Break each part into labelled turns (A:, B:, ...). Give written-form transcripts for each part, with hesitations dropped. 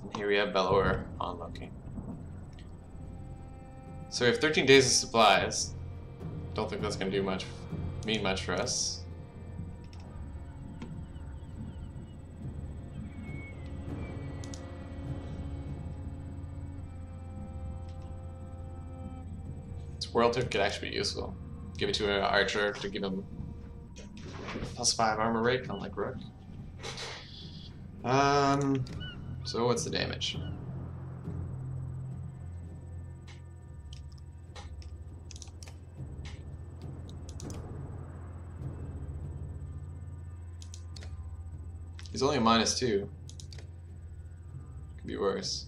A: And here we have Bellower on Loki. So we have 13 days of supplies. Don't think that's going to mean much for us. This world tip could actually be useful. Give it to an archer to give him +5 armor rate, kind of like Rook. So what's the damage? He's only a -2. Could be worse.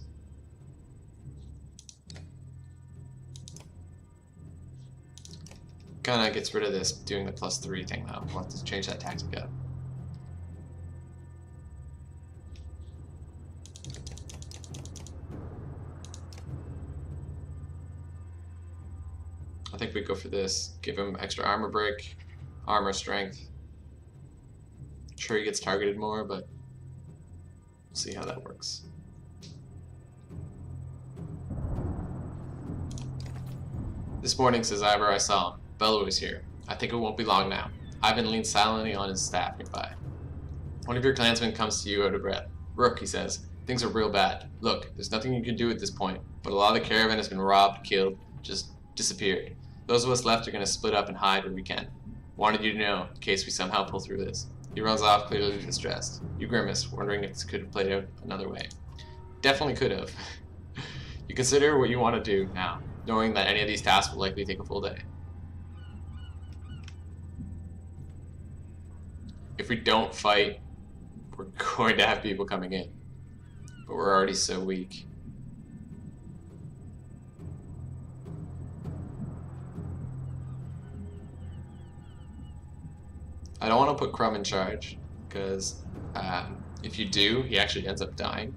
A: Kinda gets rid of this doing the +3 thing though. We'll have to change that tactic up. I think we go for this. Give him extra armor break, armor strength. Sure, he gets targeted more, but we'll see how that works. This morning, says Ivor, I saw him. Bellow is here. I think it won't be long now. Ivan leans silently on his staff nearby. One of your clansmen comes to you out of breath. Rook, he says, things are real bad. Look, there's nothing you can do at this point, but a lot of the caravan has been robbed, killed, just disappeared. Those of us left are going to split up and hide where we can. Wanted you to know, in case we somehow pull through this. He runs off, clearly distressed. You grimace, wondering if this could have played out another way. Definitely could have. You consider what you want to do now, knowing that any of these tasks will likely take a full day. If we don't fight, we're going to have people coming in. But we're already so weak. I don't want to put Crumb in charge, because if you do, he actually ends up dying.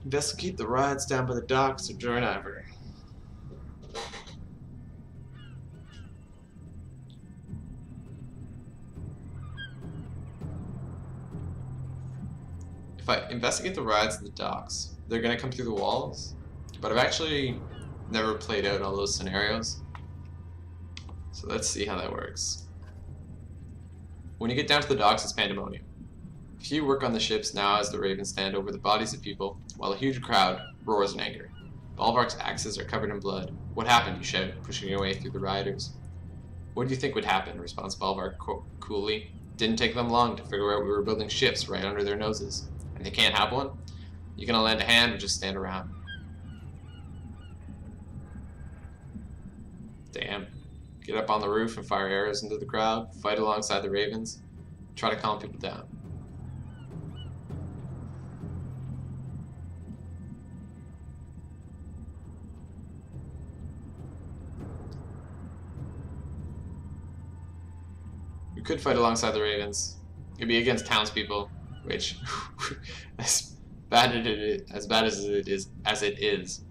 A: Investigate the rides down by the docks or join Ivor. If I investigate the rides to the docks, they're going to come through the walls, but I've actually never played out all those scenarios. So let's see how that works. When you get down to the docks, it's pandemonium. A few work on the ships now as the ravens stand over the bodies of people, while a huge crowd roars in anger. Balvark's axes are covered in blood. What happened, you shout, pushing your way through the rioters. What do you think would happen, responds Balvark coolly. Didn't take them long to figure out we were building ships right under their noses. And they can't have one? You gonna lend a hand or just stand around? Damn. Get up on the roof and fire arrows into the crowd, fight alongside the ravens, try to calm people down. We could fight alongside the ravens. It'd be against townspeople, which, as bad as it is,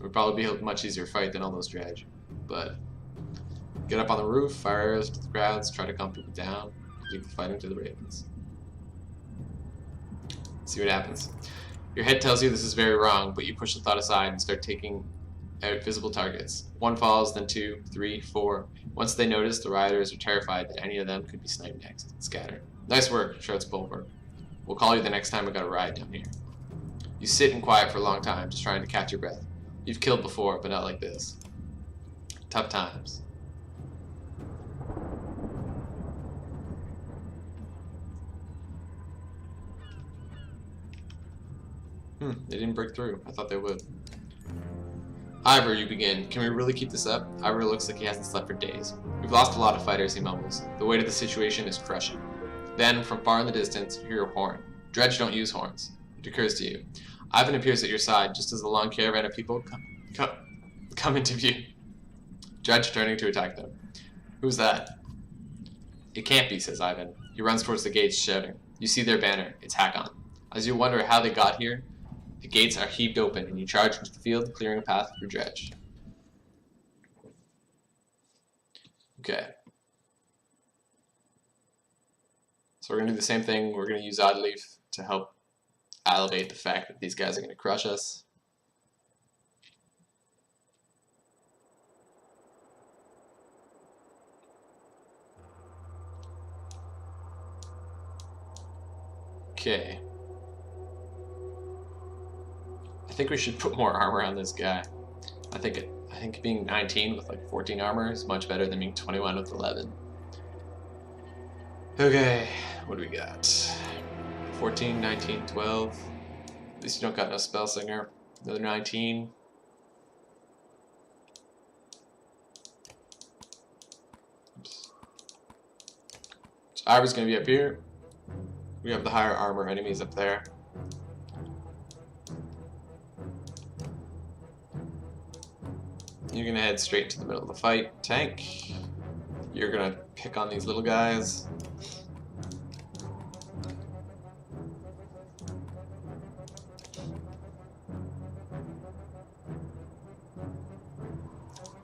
A: would probably be a much easier fight than all those dredge. But get up on the roof, fire arrows to the crowds, try to calm people down, keep fighting to the ravens. See what happens. Your head tells you this is very wrong, but you push the thought aside and start taking out visible targets. One falls, then 2, 3, 4. Once they notice, the rioters are terrified that any of them could be sniped next. Scatter. Nice work, shouts Bulwark. We'll call you the next time we got a ride down here. You sit in quiet for a long time, just trying to catch your breath. You've killed before, but not like this. Tough times. They didn't break through. I thought they would. Ivor, you begin. Can we really keep this up? Ivor looks like he hasn't slept for days. We've lost a lot of fighters, he mumbles. The weight of the situation is crushing. Then, from far in the distance, you hear a horn. Dredge don't use horns. It occurs to you. Ivan appears at your side just as the long caravan of people come into view. Dredge turning to attack them. Who's that? It can't be, says Ivan. He runs towards the gates, shouting. You see their banner. It's Hakon. As you wonder how they got here, the gates are heaved open and you charge into the field, clearing a path for Dredge. Okay. So we're going to do the same thing. We're going to use Oddleaf to help elevate the fact that these guys are going to crush us. Okay. I think we should put more armor on this guy. I think being 19 with like 14 armor is much better than being 21 with 11. Okay, what do we got? 14, 19, 12. At least you don't got no spell singer. Another 19. Oops. So Ivor's gonna be up here. We have the higher armor enemies up there. You're gonna head straight into the middle of the fight. Tank. You're gonna pick on these little guys.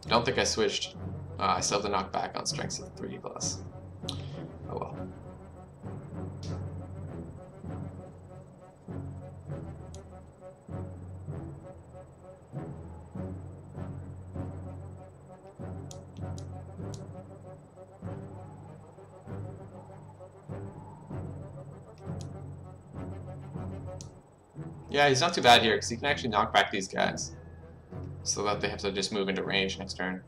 A: I don't think I switched. I still have to knock back on strengths of 3 plus. Oh well. Yeah, he's not too bad here because he can actually knock back these guys, so that they have to just move into range next turn.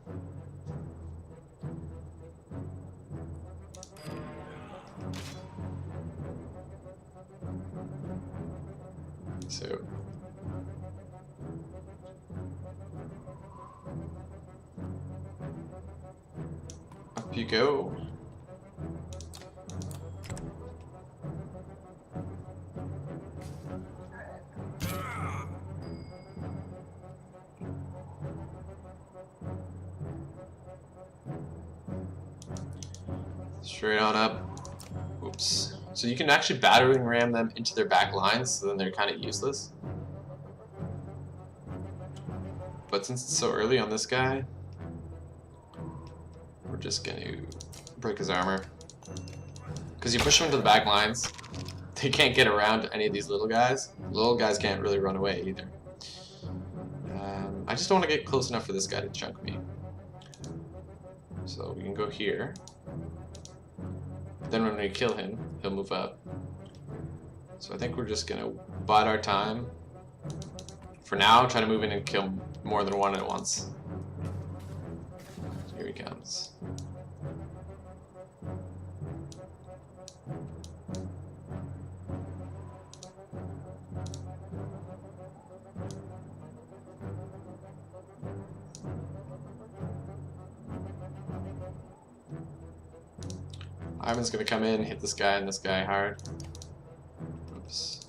A: So up you go. Straight on up. Oops. So you can actually battering ram them into their back lines, so then they're kind of useless. But since it's so early on this guy, we're just going to break his armor. Because you push him into the back lines, they can't get around any of these little guys. Little guys can't really run away either. I just don't want to get close enough for this guy to chunk me. So we can go here. Then when we kill him, he'll move up. So I think we're just going to bide our time. For now, try to move in and kill more than one at once. Here he comes. Ivan's gonna come in, hit this guy and this guy hard. Oops.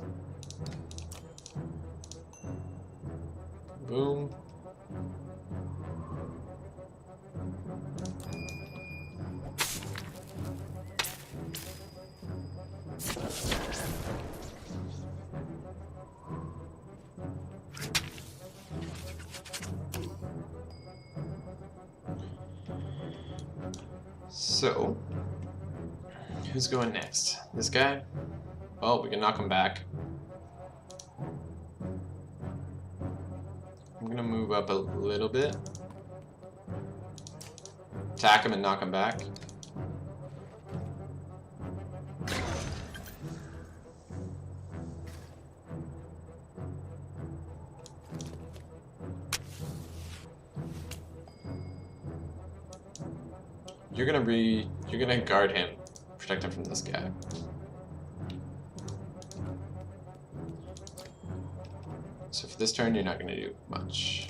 A: Boom. So, who's going next? This guy? Oh, we can knock him back. I'm gonna move up a little bit. Attack him and knock him back. You're gonna guard him, protect him from this guy. So for this turn, you're not gonna do much.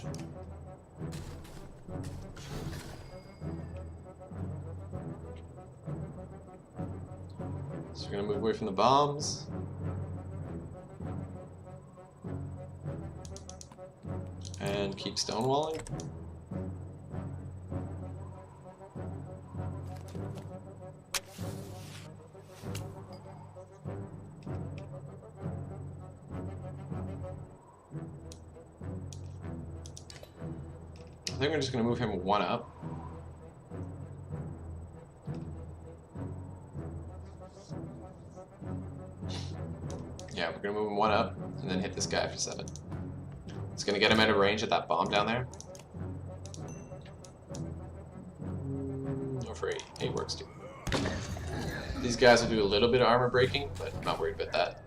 A: So we're gonna move away from the bombs. And keep stonewalling. I think we're just going to move him one up. Yeah, we're gonna move him 1 up and then hit this guy for 7. It's gonna get him out of range at that bomb down there. Or for 8. 8 works too. These guys will do a little bit of armor breaking, but I'm not worried about that.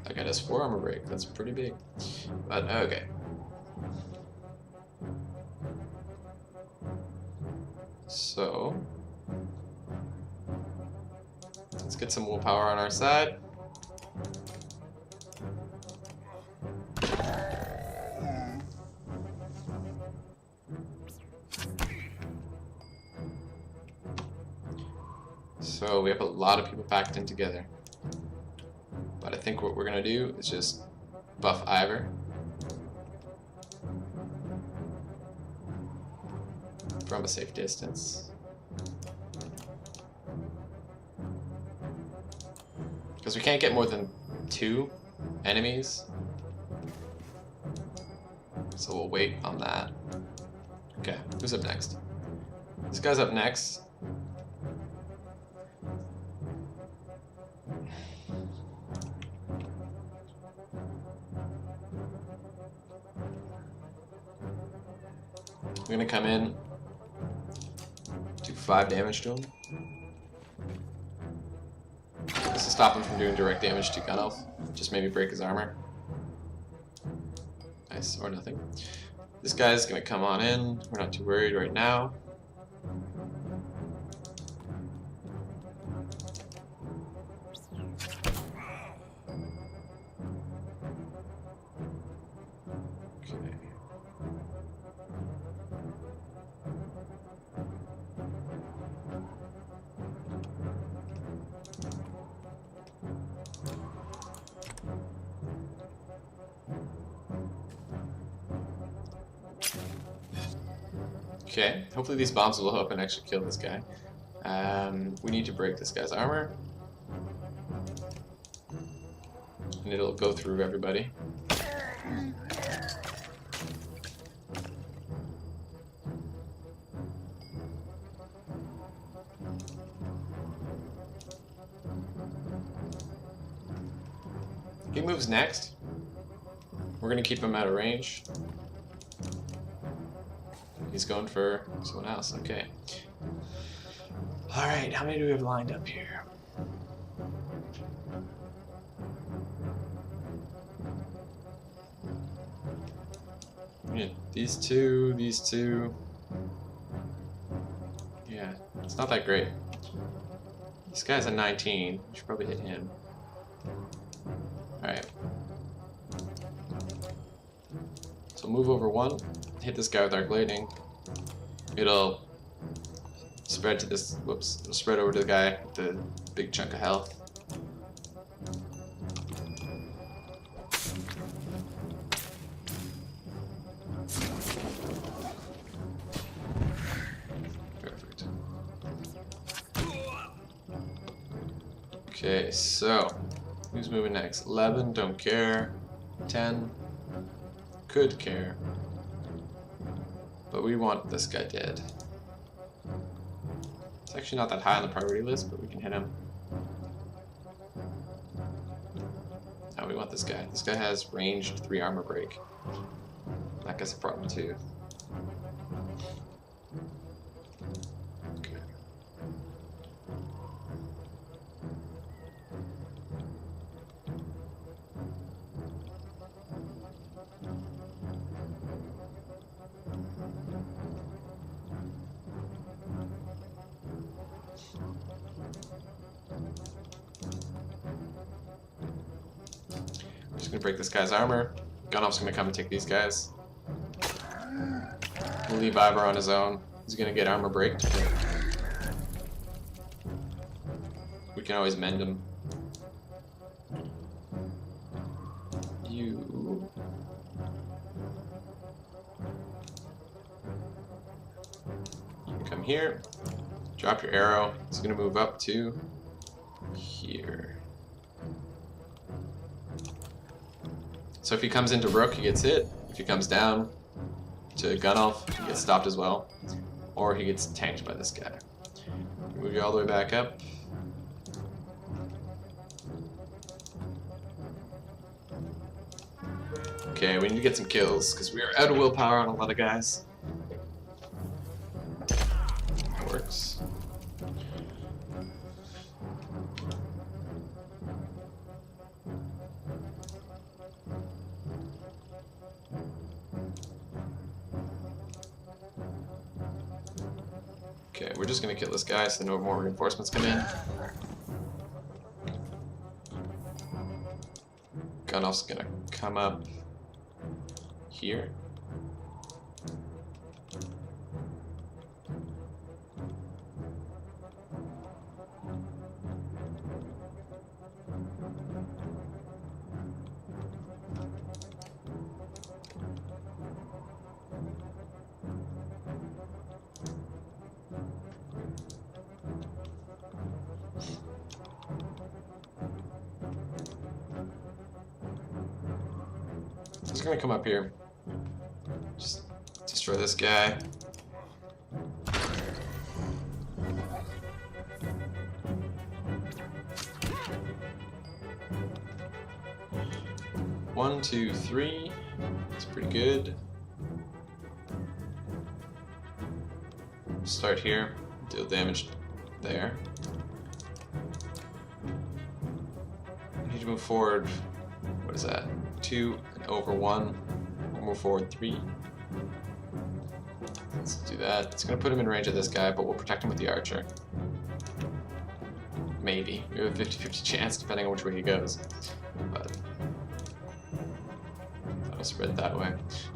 A: That guy does 4 armor break. That's pretty big. But okay. So let's get some willpower on our side. So we have a lot of people packed in together. But I think what we're gonna do is just buff Ivor. From a safe distance. Because we can't get more than 2 enemies. So we'll wait on that. Okay, who's up next? This guy's up next. I'm gonna come in, do 5 damage to him. This will stop him from doing direct damage to Gun Elf. Just maybe break his armor. Nice, or nothing. This guy's gonna come on in. We're not too worried right now. Okay, hopefully these bombs will help and actually kill this guy. We need to break this guy's armor. And it'll go through everybody. He moves next. We're gonna keep him out of range. He's going for someone else. Okay. Alright, how many do we have lined up here? Yeah, these two. Yeah, it's not that great. This guy's a 19. We should probably hit him. Alright. So move over 1, hit this guy with our blading. It'll spread to this, whoops, it'll spread over to the guy with the big chunk of health. Perfect. Okay, so who's moving next? 11, don't care. 10, could care. But we want this guy dead. It's actually not that high on the priority list, but we can hit him. Now we want this guy. This guy has ranged 3 armor break. That guy's a problem too. Okay. Just gonna break this guy's armor. Gunoff's gonna come and take these guys. We'll leave Ivor on his own. He's gonna get armor breaked. We can always mend him. You come here. Drop your arrow. It's gonna move up to here. So if he comes into Rook, he gets hit. If he comes down to Gunolf, he gets stopped as well. Or he gets tanked by this guy. Move you all the way back up. Okay, we need to get some kills because we are out of willpower on a lot of guys. That works. Okay, we're just gonna kill this guy so no more reinforcements come in. Gunoff's gonna come up here. He's gonna come up here. Just destroy this guy. One, two, three. That's pretty good. Start here. Deal damage there. I need to move forward. What is that? 2 and over 1. We'll move forward 3. Let's do that. It's going to put him in range of this guy, but we'll protect him with the archer. Maybe. We have a 50-50 chance depending on which way he goes. But that'll spread that way.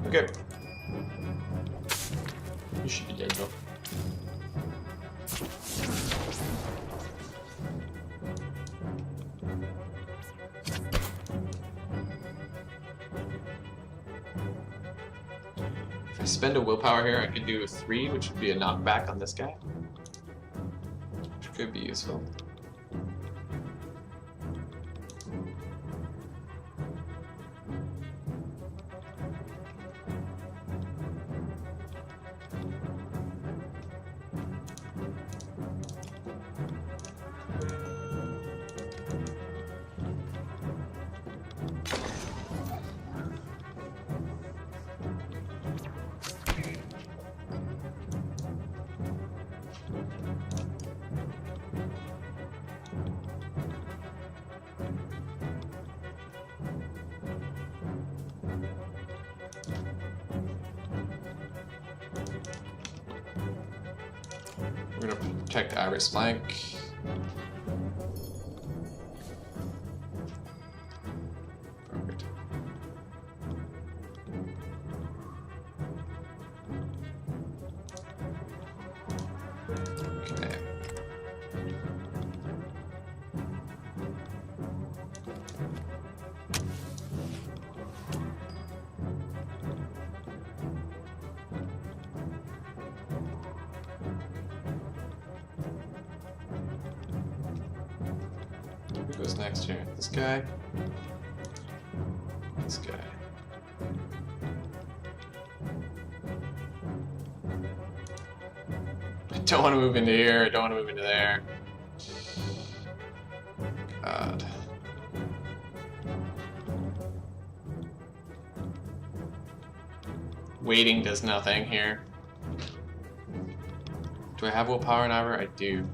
A: Okay. You should be dead though. If I spend a willpower here, I could do a 3, which would be a knockback on this guy. Which could be useful. We're going to protect Iris flank. Perfect. Okay. Who goes next here? This guy? This guy. I don't want to move into here. I don't want to move into there. God. Waiting does nothing here. Do I have willpower in Ivor? I do.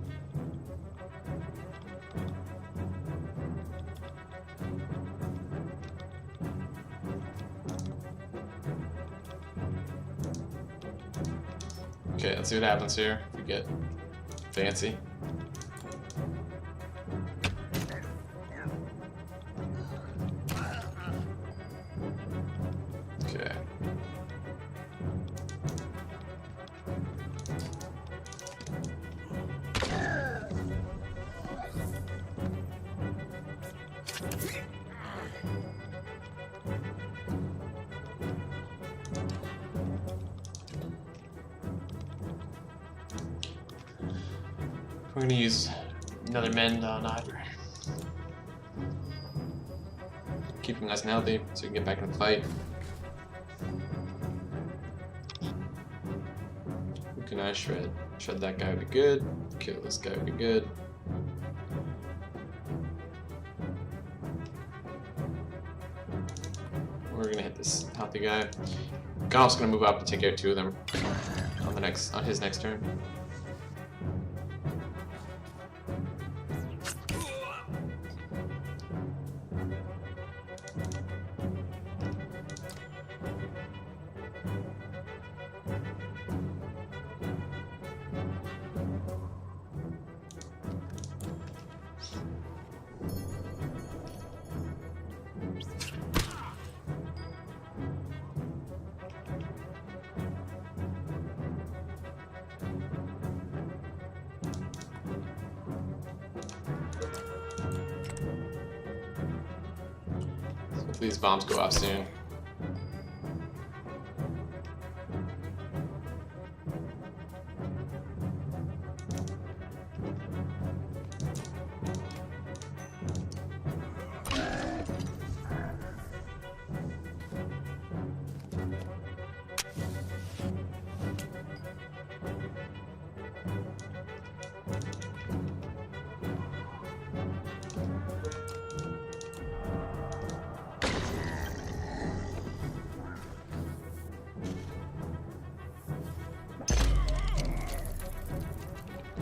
A: Okay, let's see what happens here if we get fancy. Okay. We're gonna use another mend on Ivor. Keep him nice and healthy so we can get back in the fight. Who can I shred? Shred that guy would be good. Kill this guy would be good. We're we're gonna hit this healthy guy. Golf's gonna move up and take care of 2 of them on his next turn. These bombs go off soon.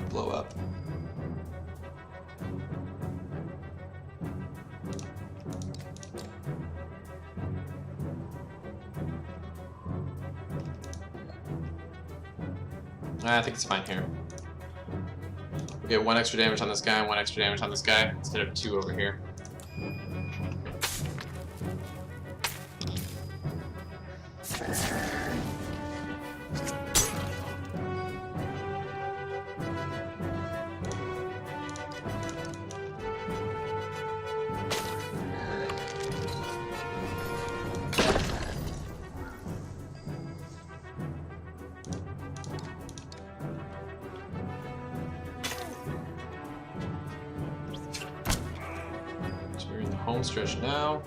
A: Blow up. I think it's fine here. We get 1 extra damage on this guy and 1 extra damage on this guy instead of 2 over here. Home stretch now.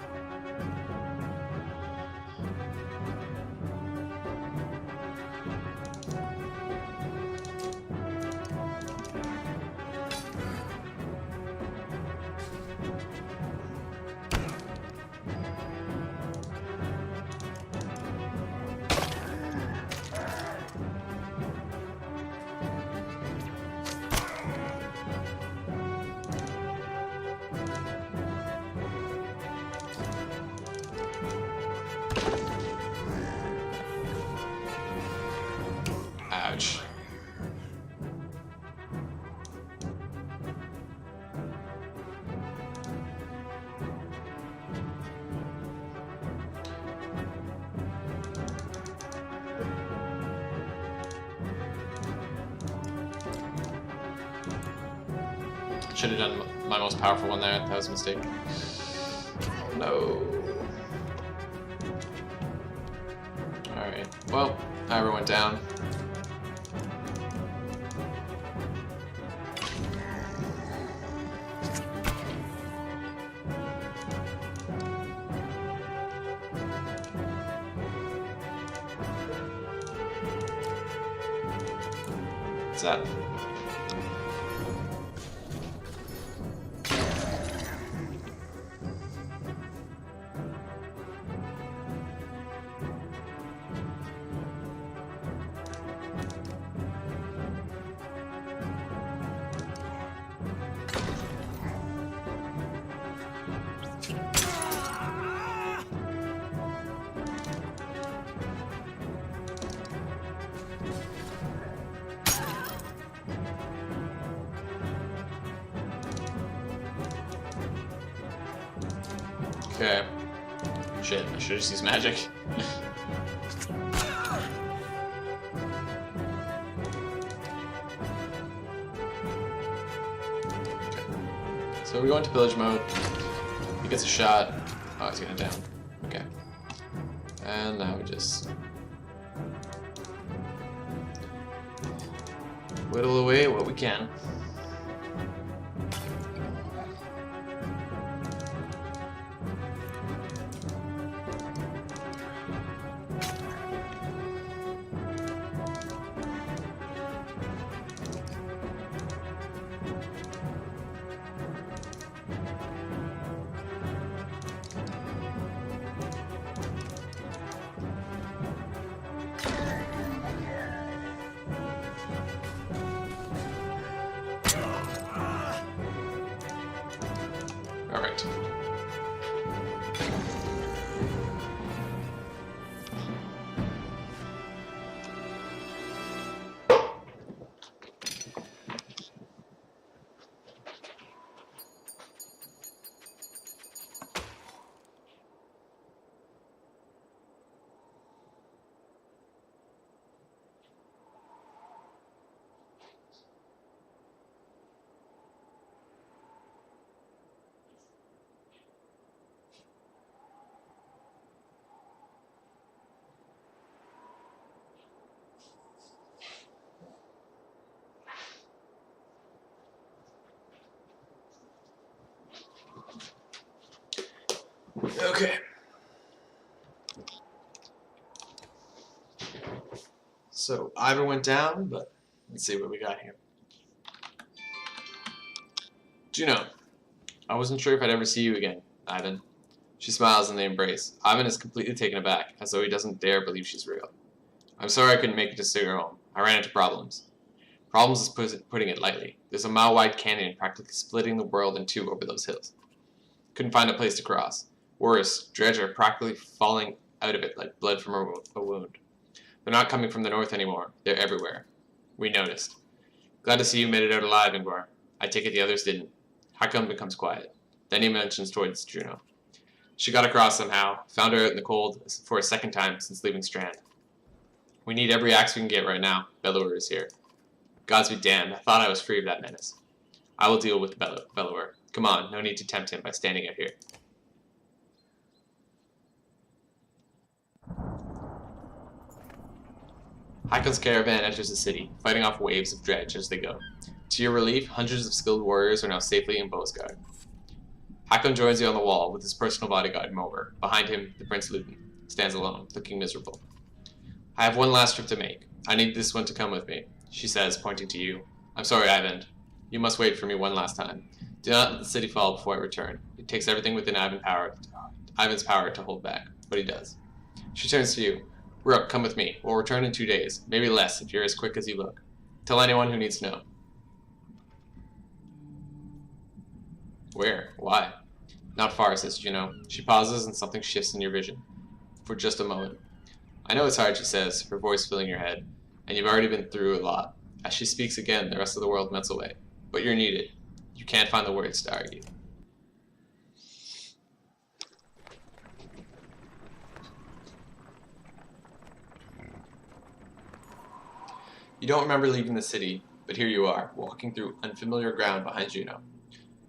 A: Ouch. Should have done my most powerful one there. That was a mistake. No. Alright. Well, Ira went down. What's that? Okay. Shit, I should just use magic. So we go into pillage mode. He gets a shot. Oh, he's getting down. Okay. And now we just whittle away what we can. Alright. Okay. So Ivor went down, but let's see what we got here. Juno, I wasn't sure if I'd ever see you again, Ivan. She smiles and they embrace. Ivan is completely taken aback, as though he doesn't dare believe she's real. I'm sorry I couldn't make it to see your home. I ran into problems. Problems is putting it lightly. There's a mile-wide canyon practically splitting the world in two over those hills. Couldn't find a place to cross. Worse, dredge are practically falling out of it like blood from a wound. They're not coming from the north anymore. They're everywhere. We noticed. Glad to see you made it out alive, Ingvar. I take it the others didn't. Hakon becomes quiet. Then he mentions towards Juno. She got across somehow, found her out in the cold for a second time since leaving Strand. We need every axe we can get right now. Bellower is here. Gods be damned, I thought I was free of that menace. I will deal with Bellower. Come on, no need to tempt him by standing out here. Hakon's caravan enters the city, fighting off waves of dredge as they go. To your relief, hundreds of skilled warriors are now safely in Bosgard. Hakon joins you on the wall with his personal bodyguard, Mover. Behind him, the Prince Luton stands alone, looking miserable. I have one last trip to make. I need this one to come with me, she says, pointing to you. I'm sorry, Ivan. You must wait for me one last time. Do not let the city fall before I return. It takes everything within Ivan's power to hold back, but he does. She turns to you. Rook, come with me. We'll return in 2 days, maybe less if you're as quick as you look. Tell anyone who needs to know. Where? Why? Not far, says Juno. She pauses and something shifts in your vision. For just a moment. I know it's hard, she says, her voice filling your head, and you've already been through a lot. As she speaks again, the rest of the world melts away. But you're needed. You can't find the words to argue. You don't remember leaving the city, but here you are, walking through unfamiliar ground behind Juno.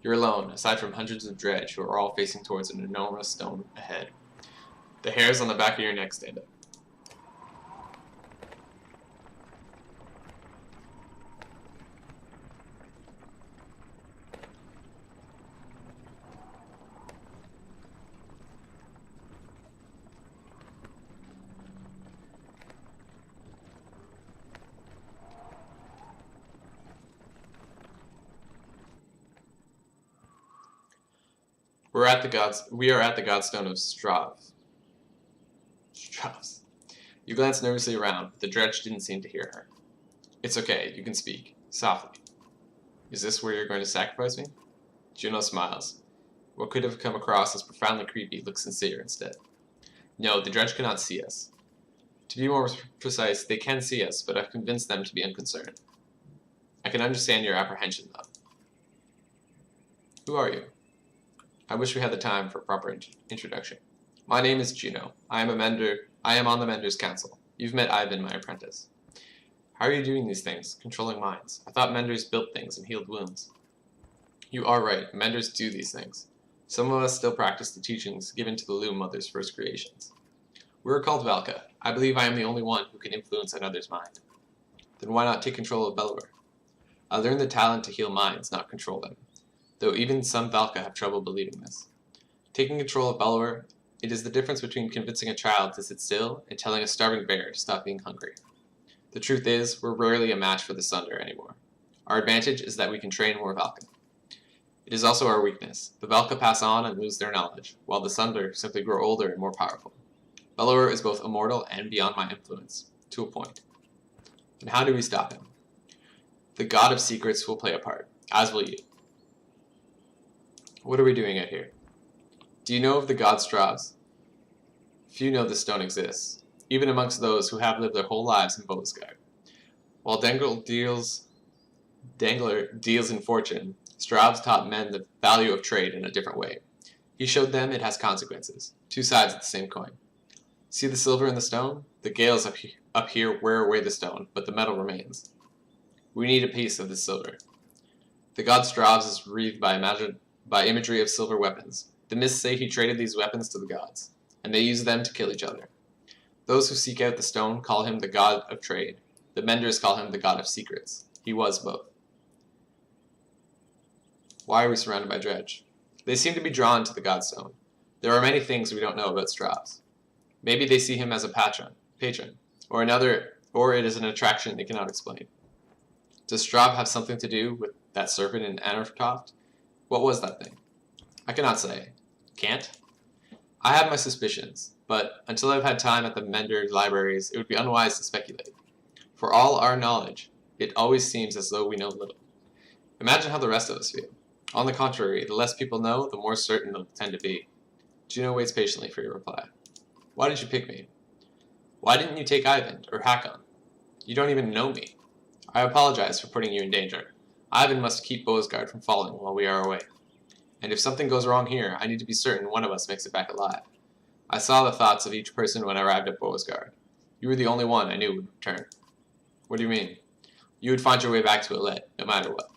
A: You're alone, aside from hundreds of dredge who are all facing towards an enormous stone ahead. The hairs on the back of your neck stand up. We are at the Godstone of Strav. Stravs. You glance nervously around, but the dredge didn't seem to hear her. It's okay, you can speak. Softly. Is this where you're going to sacrifice me? Juno smiles. What could have come across as profoundly creepy looks sincere instead. No, the dredge cannot see us. To be more precise, they can see us, but I've convinced them to be unconcerned. I can understand your apprehension, though. Who are you? I wish we had the time for a proper introduction. My name is Juno. I am on the Mender's Council. You've met Ivan, my apprentice. How are you doing these things, controlling minds? I thought Menders built things and healed wounds. You are right, Menders do these things. Some of us still practice the teachings given to the Loom Mother's first creations. We are called Valka. I believe I am the only one who can influence another's mind. Then why not take control of Bellower? I learned the talent to heal minds, not control them. Though even some Valka have trouble believing this. Taking control of Bellower, it is the difference between convincing a child to sit still and telling a starving bear to stop being hungry. The truth is, we're rarely a match for the Sunder anymore. Our advantage is that we can train more Valka. It is also our weakness. The Valka pass on and lose their knowledge, while the Sunder simply grow older and more powerful. Bellower is both immortal and beyond my influence, to a point. And how do we stop him? The God of Secrets will play a part, as will you. What are we doing out here? Do you know of the god Stravs? Few know this stone exists, even amongst those who have lived their whole lives in Boasgard. While Dangler deals in fortune, Stravs taught men the value of trade in a different way. He showed them it has consequences, two sides of the same coin. See the silver in the stone? The gales up here wear away the stone, but the metal remains. We need a piece of this silver. The god Stravs is wreathed by imagery of silver weapons. The myths say he traded these weapons to the gods, and they use them to kill each other. Those who seek out the stone call him the god of trade. The menders call him the god of secrets. He was both. Why are we surrounded by dredge? They seem to be drawn to the godstone. There are many things we don't know about Stravs. Maybe they see him as a patron, or it is an attraction they cannot explain. Does Strav have something to do with that serpent in Anertoft? What was that thing? I cannot say. Can't? I have my suspicions, but until I've had time at the Mender libraries, it would be unwise to speculate. For all our knowledge, it always seems as though we know little. Imagine how the rest of us feel. On the contrary, the less people know, the more certain they'll tend to be. Juno waits patiently for your reply. Why did you pick me? Why didn't you take Ivan or Hakon? You don't even know me. I apologize for putting you in danger. Ivan must keep Boasgard from falling while we are away. And if something goes wrong here, I need to be certain one of us makes it back alive. I saw the thoughts of each person when I arrived at Boasgard. You were the only one I knew would return. What do you mean? You would find your way back to Alet, no matter what.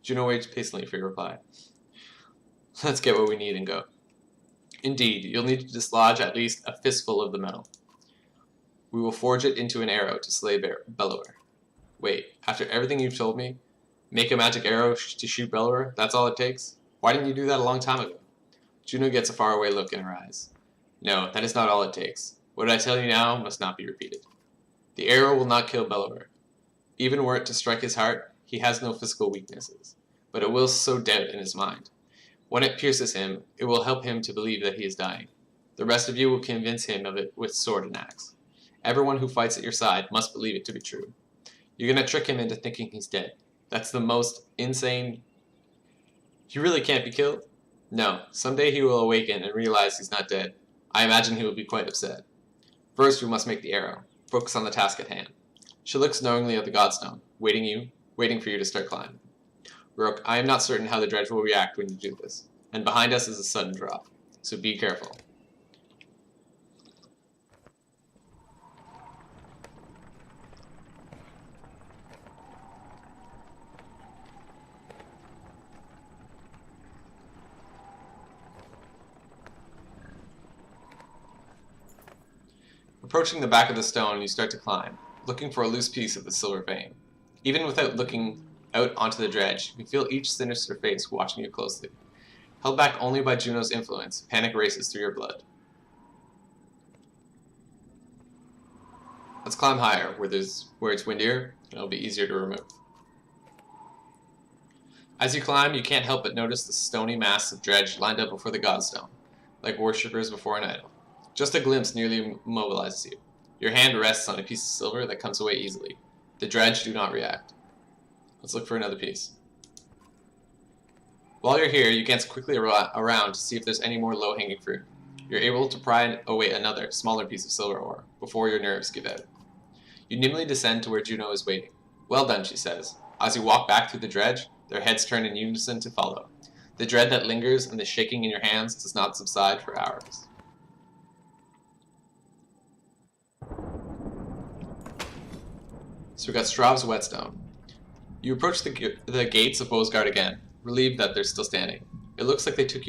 A: Juno waits patiently for your reply. Let's get what we need and go. Indeed, you'll need to dislodge at least a fistful of the metal. We will forge it into an arrow to slay Bellower. Wait, after everything you've told me, make a magic arrow to shoot Bellower? That's all it takes? Why didn't you do that a long time ago? Juno gets a faraway look in her eyes. No, that is not all it takes. What I tell you now must not be repeated. The arrow will not kill Bellower. Even were it to strike his heart, he has no physical weaknesses, but it will sow doubt in his mind. When it pierces him, it will help him to believe that he is dying. The rest of you will convince him of it with sword and axe. Everyone who fights at your side must believe it to be true. You're going to trick him into thinking he's dead. That's the most insane... He really can't be killed? No, someday he will awaken and realize he's not dead. I imagine he will be quite upset. First, we must make the arrow. Focus on the task at hand. She looks knowingly at the Godstone, waiting for you to start climbing. Rook, I am not certain how the dredge will react when you do this, and behind us is a sudden drop, so be careful. Approaching the back of the stone, you start to climb, looking for a loose piece of the silver vein. Even without looking out onto the dredge, you feel each sinister face watching you closely. Held back only by Juno's influence, panic races through your blood. Let's climb higher, where it's windier, and it'll be easier to remove. As you climb, you can't help but notice the stony mass of dredge lined up before the Godstone, like worshippers before an idol. Just a glimpse nearly immobilizes you. Your hand rests on a piece of silver that comes away easily. The dredge do not react. Let's look for another piece. While you're here, you glance quickly around to see if there's any more low-hanging fruit. You're able to pry away another, smaller piece of silver ore, before your nerves give out. You nimbly descend to where Juno is waiting. Well done, she says. As you walk back through the dredge, their heads turn in unison to follow. The dread that lingers and the shaking in your hands does not subside for hours. So we got Strav's whetstone. You approach the gates of Boasgard again, relieved that they're still standing. It looks like they took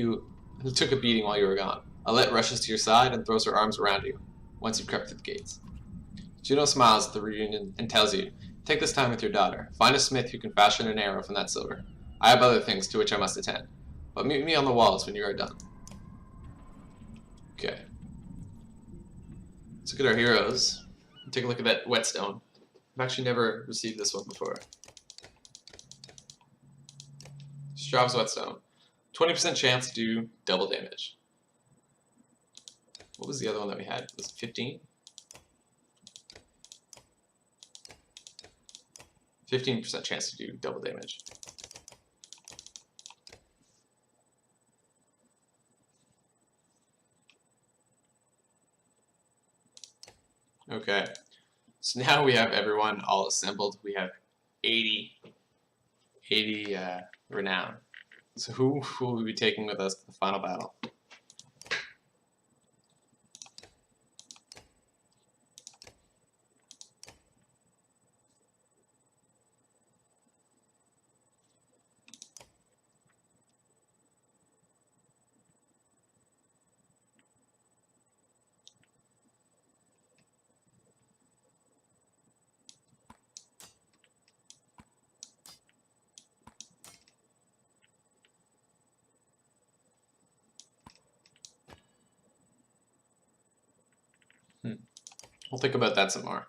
A: a beating while you were gone. Alette rushes to your side and throws her arms around you, once you've crept through the gates. Juno smiles at the reunion and tells you, take this time with your daughter. Find a smith who can fashion an arrow from that silver. I have other things to which I must attend, but meet me on the walls when you are done. Okay. Let's look at our heroes. Take a look at that whetstone. I've actually never received this one before. Strav's whetstone. 20% chance to do double damage. What was the other one that we had? Was it 15? 15% chance to do double damage. Okay. So now we have everyone all assembled. We have 80 renown. So who will we be taking with us to the final battle? We'll think about that some more.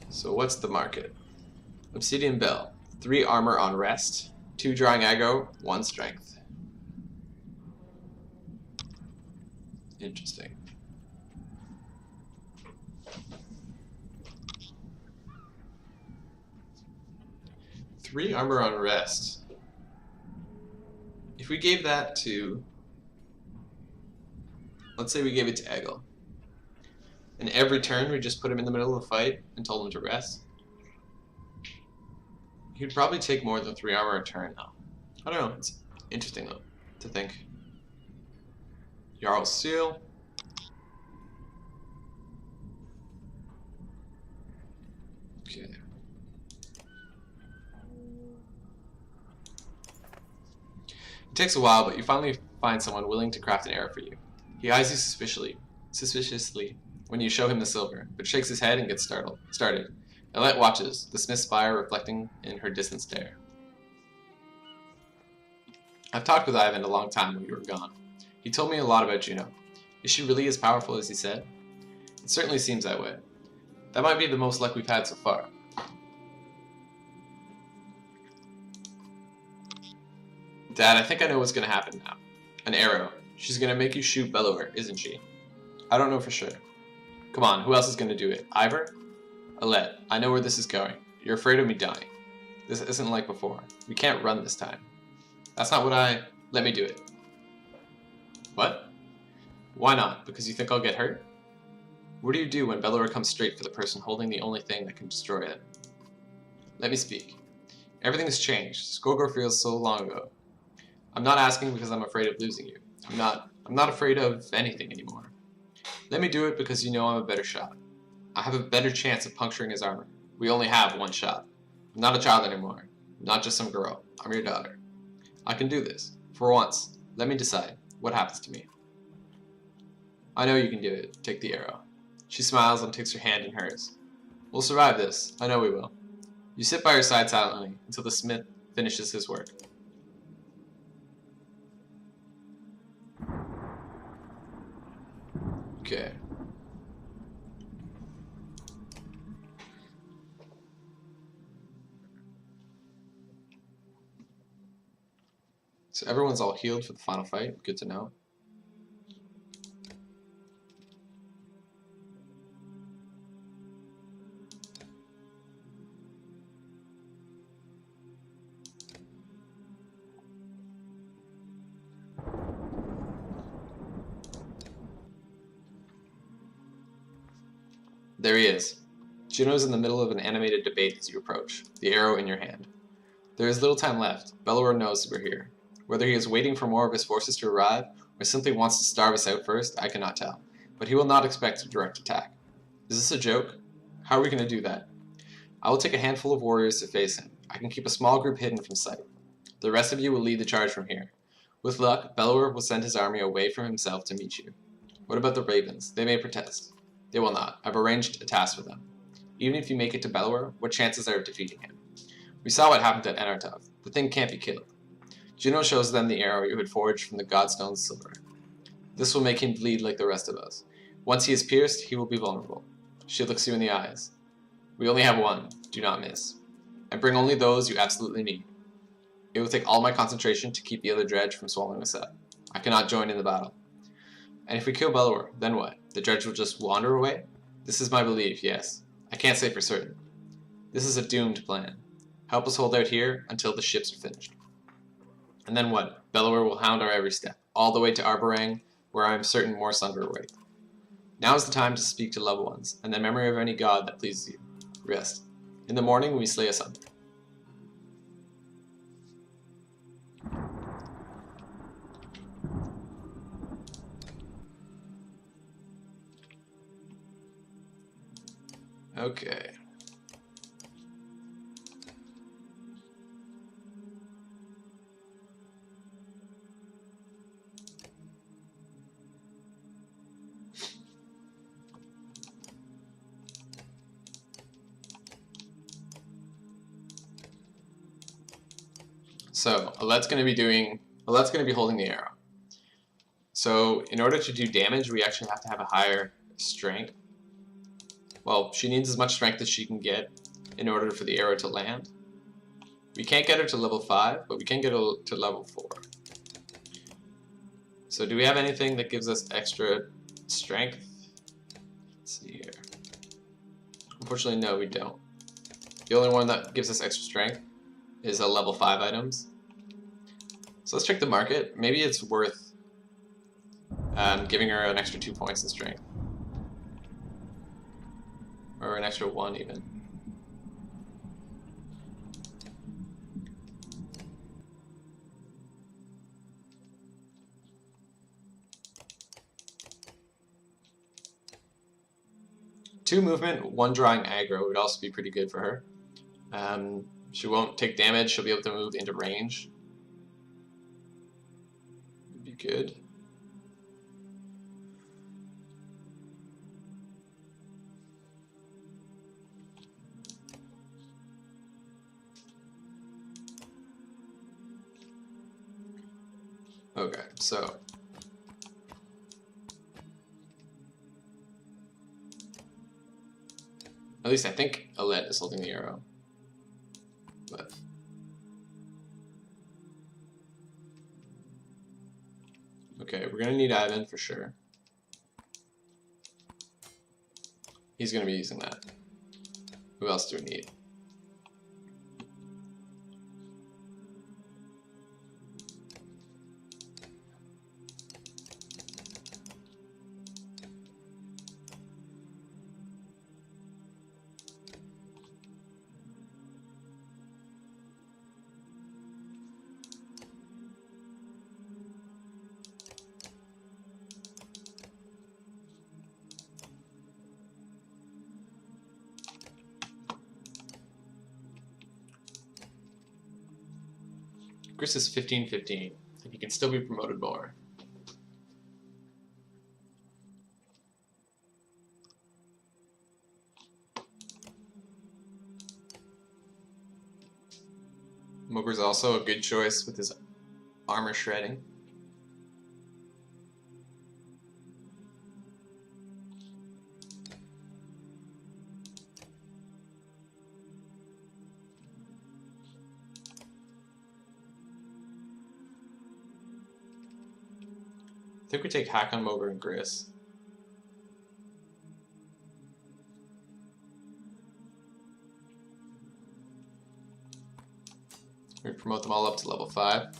A: So what's the market? Obsidian Bell. 3 armor on rest, 2 drawing aggro, 1 strength. Interesting. Three armor on rest. If we gave that to, let's say we gave it to Eggle, and every turn we just put him in the middle of the fight and told him to rest, he'd probably take more than 3 armor a turn though. I don't know, it's interesting though, to think. Jarl's Seal. Okay. It takes a while, but you finally find someone willing to craft an arrow for you. He eyes you suspiciously when you show him the silver, but shakes his head and gets started. Alette watches, the smith's fire reflecting in her distant stare. I've talked with Ivan a long time when you were gone. He told me a lot about Juno. Is she really as powerful as he said? It certainly seems that way. That might be the most luck we've had so far. Dad, I think I know what's gonna happen now. An arrow. She's gonna make you shoot Bellower, isn't she? I don't know for sure. Come on, who else is gonna do it? Ivor? Alette, I know where this is going. You're afraid of me dying. This isn't like before. We can't run this time. That's not what Let me do it. What? Why not? Because you think I'll get hurt? What do you do when Bellower comes straight for the person holding the only thing that can destroy it? Let me speak. Everything has changed. Skogor feels so long ago. I'm not asking because I'm afraid of losing you. I'm not afraid of anything anymore. Let me do it because you know I'm a better shot. I have a better chance of puncturing his armor. We only have 1 shot. I'm not a child anymore. I'm not just some girl. I'm your daughter. I can do this. For once, let me decide what happens to me. I know you can do it. Take the arrow. She smiles and takes her hand in hers. We'll survive this. I know we will. You sit by her side silently until the smith finishes his work. Okay. So everyone's all healed for the final fight. Good to know. There he is. Juno's in the middle of an animated debate as you approach, the arrow in your hand. There is little time left. Bellower knows we're here. Whether he is waiting for more of his forces to arrive, or simply wants to starve us out first, I cannot tell. But he will not expect a direct attack. Is this a joke? How are we going to do that? I will take a handful of warriors to face him. I can keep a small group hidden from sight. The rest of you will lead the charge from here. With luck, Bellower will send his army away from himself to meet you. What about the ravens? They may protest. They will not. I've arranged a task for them. Even if you make it to Bellower, what chances are of defeating him? We saw what happened at Enartov. The thing can't be killed. Juno shows them the arrow you had forged from the Godstone's silver. This will make him bleed like the rest of us. Once he is pierced, he will be vulnerable. She looks you in the eyes. We only have 1. Do not miss. And bring only those you absolutely need. It will take all my concentration to keep the other dredge from swallowing us up. I cannot join in the battle. And if we kill Bellower, then what? The dredge will just wander away? This is my belief, yes. I can't say for certain. This is a doomed plan. Help us hold out here until the ships are finished. And then what? Bellower will hound our every step, all the way to Arborang, where I am certain more sunder await. Now is the time to speak to loved ones, and the memory of any god that pleases you. Rest. In the morning we slay asunder. Okay. So Alette's going to be holding the arrow. So in order to do damage, we actually have to have a higher strength. Well, she needs as much strength as she can get in order for the arrow to land. We can't get her to level 5, but we can get her to level 4. So do we have anything that gives us extra strength? Let's see here. Unfortunately, no, we don't. The only one that gives us extra strength is a level 5 items. So let's check the market. Maybe it's worth giving her an extra 2 points in strength. Or an extra 1 even. Two movement, 1 drawing aggro would also be pretty good for her. She won't take damage, she'll be able to move into range. Would be good. Okay, so at least I think Alette is holding the arrow. But okay, we're gonna need Ivan for sure. He's gonna be using that. Who else do we need? Chris is 15-15, and he can still be promoted more. Mogur's also a good choice with his armor shredding. I think we take Hack on Mogur and Gris. We promote them all up to level 5.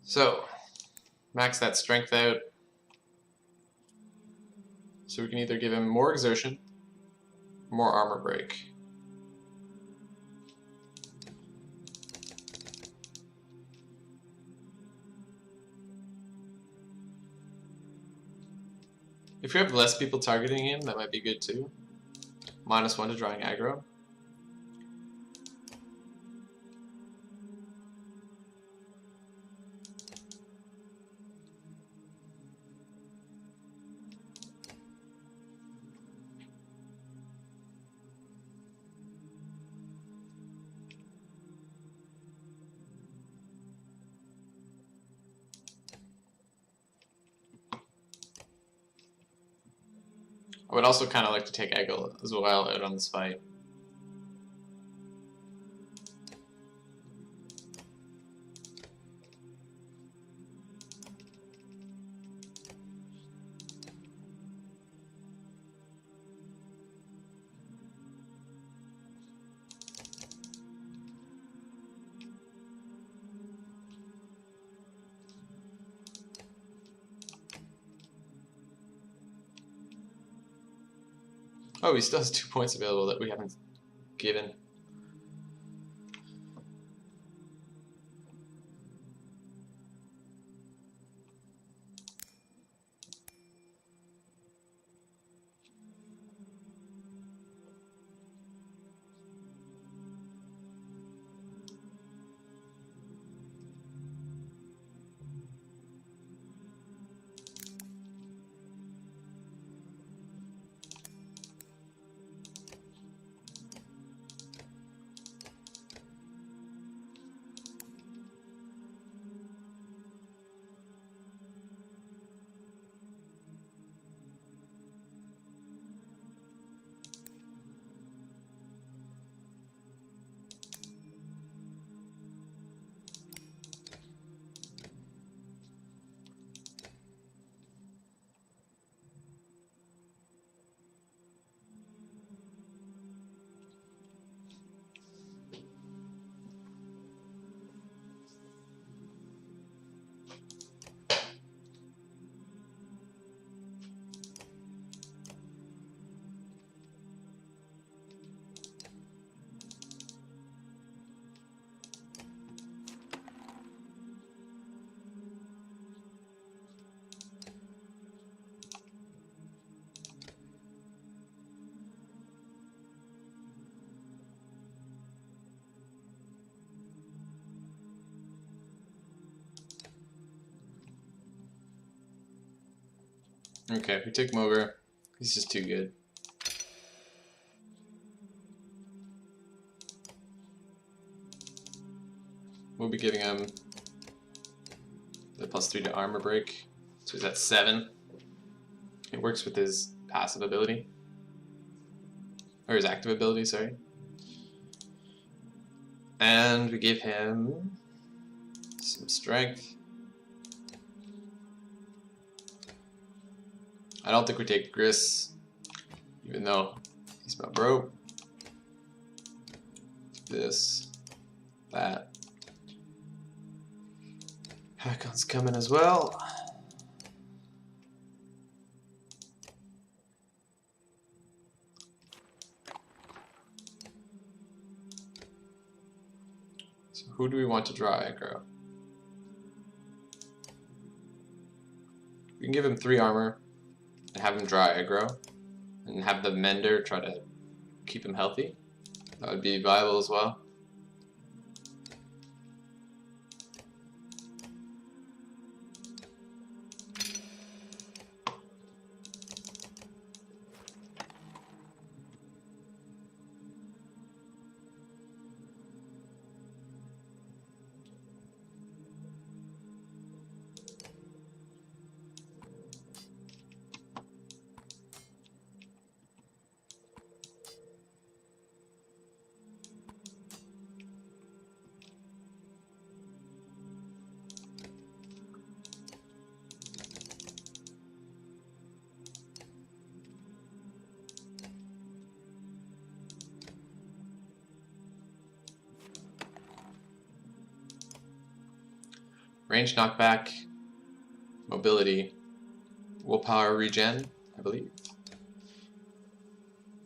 A: So, max that strength out. So we can either give him more exertion, more armor break. If we have less people targeting him, that might be good too. -1 to drawing aggro. I would also kind of like to take Eggle as well out on this fight. Oh, he still has 2 points available that we haven't given. Okay, we take him over. He's just too good. We'll be giving him the +3 to armor break. So he's at 7. It works with his passive ability. Or his active ability, sorry. And we give him some strength. I don't think we take Gris, even though he's my bro. This, that. Hakon's coming as well. So who do we want to draw aggro? We can give him 3 armor and have him draw aggro, and have the Mender try to keep him healthy. That would be viable as well. Range knockback, mobility, willpower regen, I believe.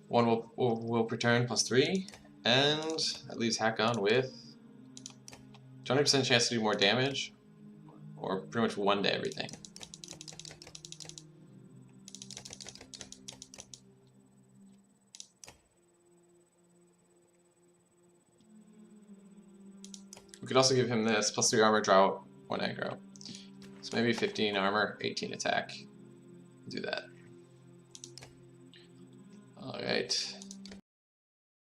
A: 1 will return +3, and that leaves Hakon with 20% chance to do more damage, or pretty much 1 to everything. We could also give him this +3 armor, draw 1 aggro. So maybe 15 armor, 18 attack. Do that. Alright.